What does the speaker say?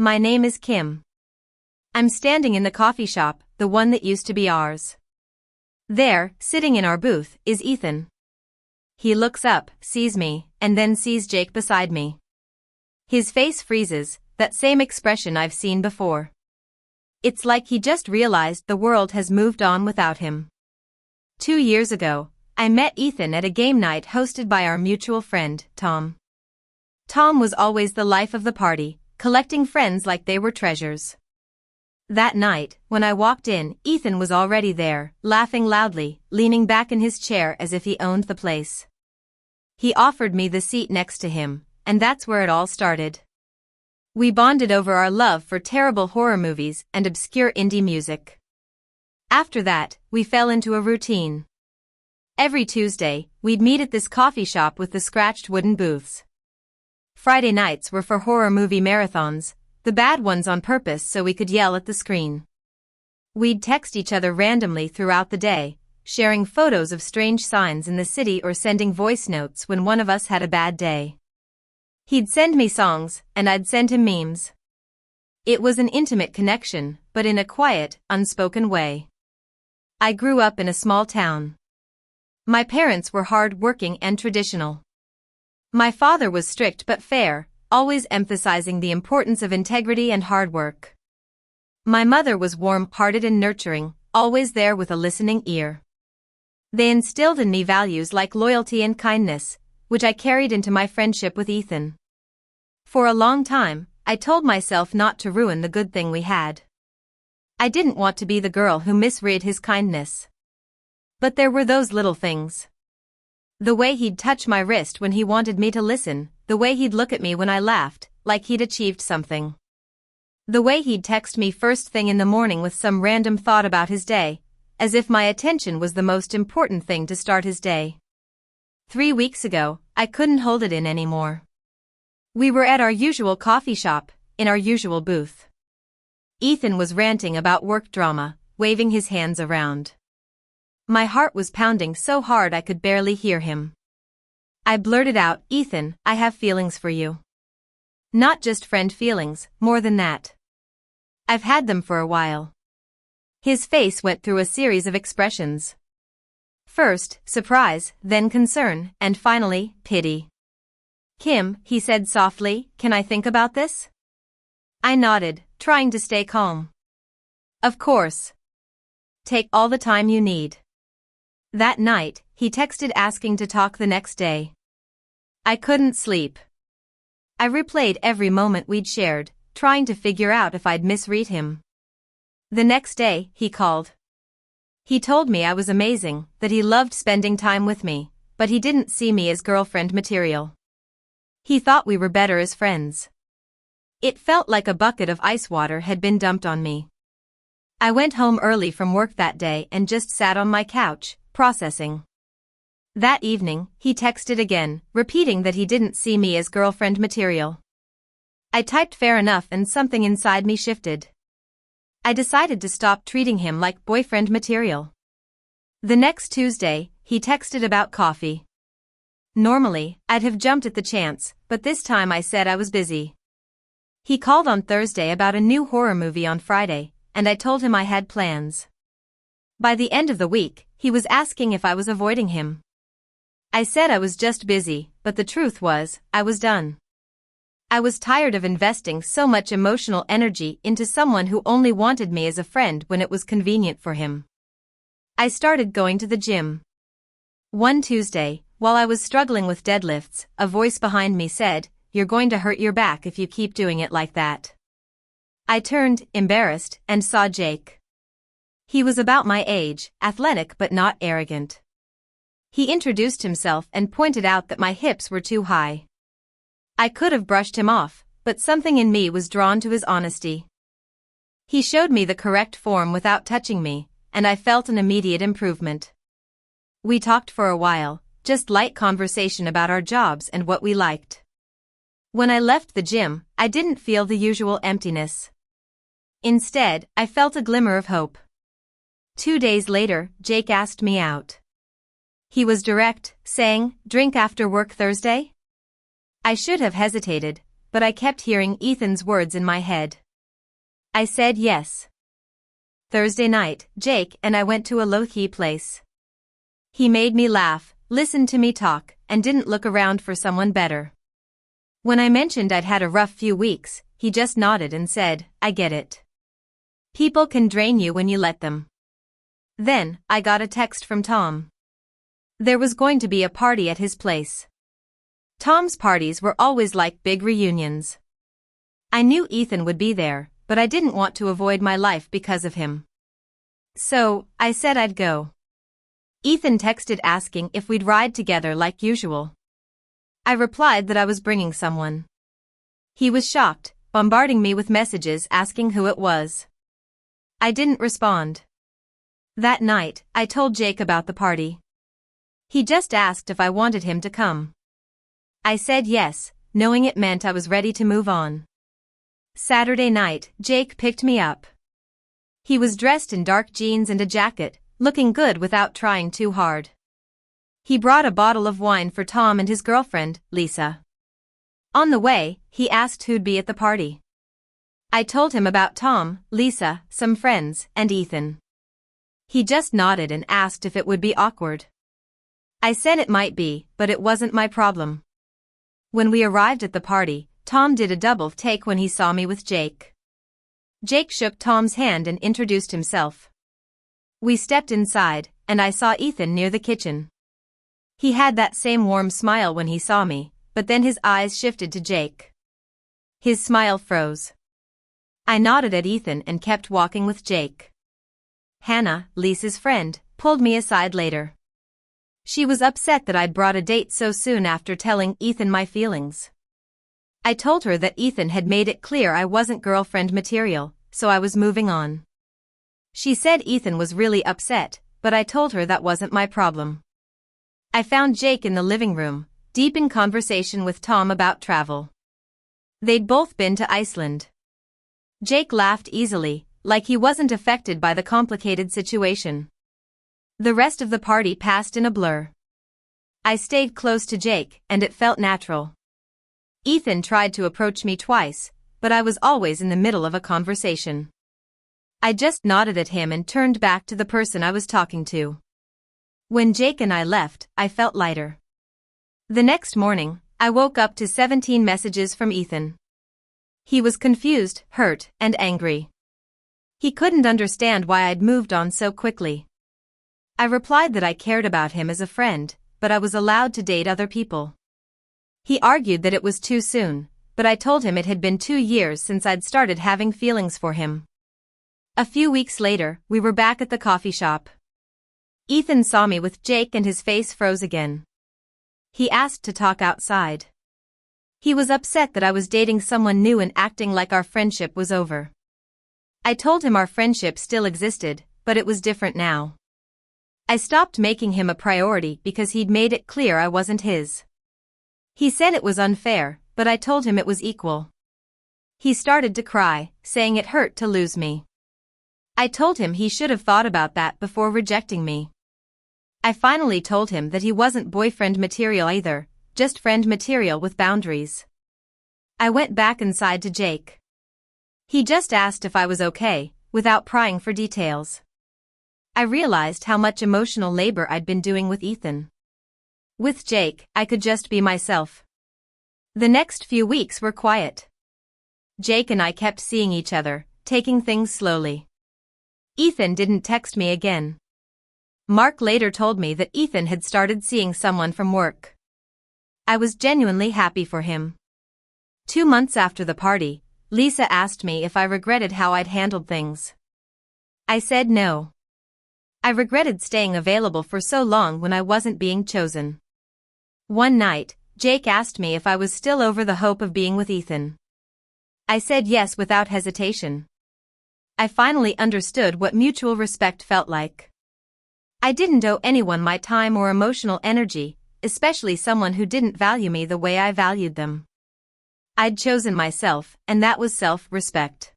My name is Kim. I'm standing in the coffee shop, the one that used to be ours. There, sitting in our booth, is Ethan. He looks up, sees me, and then sees Jake beside me. His face freezes, that same expression I've seen before. It's like he just realized the world has moved on without him. 2 years ago, I met Ethan at a game night hosted by our mutual friend, Tom. Tom was always the life of the party, collecting friends like they were treasures. That night, when I walked in, Ethan was already there, laughing loudly, leaning back in his chair as if he owned the place. He offered me the seat next to him, and that's where it all started. We bonded over our love for terrible horror movies and obscure indie music. After that, we fell into a routine. Every Tuesday, we'd meet at this coffee shop with the scratched wooden booths. Friday nights were for horror movie marathons, the bad ones on purpose so we could yell at the screen. We'd text each other randomly throughout the day, sharing photos of strange signs in the city or sending voice notes when one of us had a bad day. He'd send me songs, and I'd send him memes. It was an intimate connection, but in a quiet, unspoken way. I grew up in a small town. My parents were hard-working and traditional. My father was strict but fair, always emphasizing the importance of integrity and hard work. My mother was warm-hearted and nurturing, always there with a listening ear. They instilled in me values like loyalty and kindness, which I carried into my friendship with Ethan. For a long time, I told myself not to ruin the good thing we had. I didn't want to be the girl who misread his kindness. But there were those little things. The way he'd touch my wrist when he wanted me to listen, the way he'd look at me when I laughed, like he'd achieved something. The way he'd text me first thing in the morning with some random thought about his day, as if my attention was the most important thing to start his day. 3 weeks ago, I couldn't hold it in anymore. We were at our usual coffee shop, in our usual booth. Ethan was ranting about work drama, waving his hands around. My heart was pounding so hard I could barely hear him. I blurted out, "Ethan, I have feelings for you. Not just friend feelings, more than that. I've had them for a while." His face went through a series of expressions. First, surprise, then concern, and finally, pity. "Kim," he said softly, "can I think about this?" I nodded, trying to stay calm. "Of course. Take all the time you need." That night, he texted asking to talk the next day. I couldn't sleep. I replayed every moment we'd shared, trying to figure out if I'd misread him. The next day, he called. He told me I was amazing, that he loved spending time with me, but he didn't see me as girlfriend material. He thought we were better as friends. It felt like a bucket of ice water had been dumped on me. I went home early from work that day and just sat on my couch, processing. That evening, he texted again, repeating that he didn't see me as girlfriend material. I typed fair enough and something inside me shifted. I decided to stop treating him like boyfriend material. The next Tuesday, he texted about coffee. Normally, I'd have jumped at the chance, but this time I said I was busy. He called on Thursday about a new horror movie on Friday, and I told him I had plans. By the end of the week, he was asking if I was avoiding him. I said I was just busy, but the truth was, I was done. I was tired of investing so much emotional energy into someone who only wanted me as a friend when it was convenient for him. I started going to the gym. One Tuesday, while I was struggling with deadlifts, a voice behind me said, "You're going to hurt your back if you keep doing it like that." I turned, embarrassed, and saw Jake. He was about my age, athletic but not arrogant. He introduced himself and pointed out that my hips were too high. I could have brushed him off, but something in me was drawn to his honesty. He showed me the correct form without touching me, and I felt an immediate improvement. We talked for a while, just light conversation about our jobs and what we liked. When I left the gym, I didn't feel the usual emptiness. Instead, I felt a glimmer of hope. 2 days later, Jake asked me out. He was direct, saying, "Drink after work Thursday?" I should have hesitated, but I kept hearing Ethan's words in my head. I said yes. Thursday night, Jake and I went to a low-key place. He made me laugh, listened to me talk, and didn't look around for someone better. When I mentioned I'd had a rough few weeks, he just nodded and said, I get it. People can drain you when you let them. Then, I got a text from Tom. There was going to be a party at his place. Tom's parties were always like big reunions. I knew Ethan would be there, but I didn't want to avoid my life because of him. So, I said I'd go. Ethan texted asking if we'd ride together like usual. I replied that I was bringing someone. He was shocked, bombarding me with messages asking who it was. I didn't respond. That night, I told Jake about the party. He just asked if I wanted him to come. I said yes, knowing it meant I was ready to move on. Saturday night, Jake picked me up. He was dressed in dark jeans and a jacket, looking good without trying too hard. He brought a bottle of wine for Tom and his girlfriend, Lisa. On the way, he asked who'd be at the party. I told him about Tom, Lisa, some friends, and Ethan. He just nodded and asked if it would be awkward. I said it might be, but it wasn't my problem. When we arrived at the party, Tom did a double take when he saw me with Jake. Jake shook Tom's hand and introduced himself. We stepped inside, and I saw Ethan near the kitchen. He had that same warm smile when he saw me, but then his eyes shifted to Jake. His smile froze. I nodded at Ethan and kept walking with Jake. Hannah, Lisa's friend, pulled me aside later. She was upset that I'd brought a date so soon after telling Ethan my feelings. I told her that Ethan had made it clear I wasn't girlfriend material, so I was moving on. She said Ethan was really upset, but I told her that wasn't my problem. I found Jake in the living room, deep in conversation with Tom about travel. They'd both been to Iceland. Jake laughed easily, like he wasn't affected by the complicated situation. The rest of the party passed in a blur. I stayed close to Jake, and it felt natural. Ethan tried to approach me twice, but I was always in the middle of a conversation. I just nodded at him and turned back to the person I was talking to. When Jake and I left, I felt lighter. The next morning, I woke up to 17 messages from Ethan. He was confused, hurt, and angry. He couldn't understand why I'd moved on so quickly. I replied that I cared about him as a friend, but I was allowed to date other people. He argued that it was too soon, but I told him it had been 2 years since I'd started having feelings for him. A few weeks later, we were back at the coffee shop. Ethan saw me with Jake and his face froze again. He asked to talk outside. He was upset that I was dating someone new and acting like our friendship was over. I told him our friendship still existed, but it was different now. I stopped making him a priority because he'd made it clear I wasn't his. He said it was unfair, but I told him it was equal. He started to cry, saying it hurt to lose me. I told him he should have thought about that before rejecting me. I finally told him that he wasn't boyfriend material either, just friend material with boundaries. I went back inside to Jake. He just asked if I was okay, without prying for details. I realized how much emotional labor I'd been doing with Ethan. With Jake, I could just be myself. The next few weeks were quiet. Jake and I kept seeing each other, taking things slowly. Ethan didn't text me again. Mark later told me that Ethan had started seeing someone from work. I was genuinely happy for him. 2 months after the party, Lisa asked me if I regretted how I'd handled things. I said no. I regretted staying available for so long when I wasn't being chosen. One night, Jake asked me if I was still over the hope of being with Ethan. I said yes without hesitation. I finally understood what mutual respect felt like. I didn't owe anyone my time or emotional energy, especially someone who didn't value me the way I valued them. I'd chosen myself, and that was self-respect.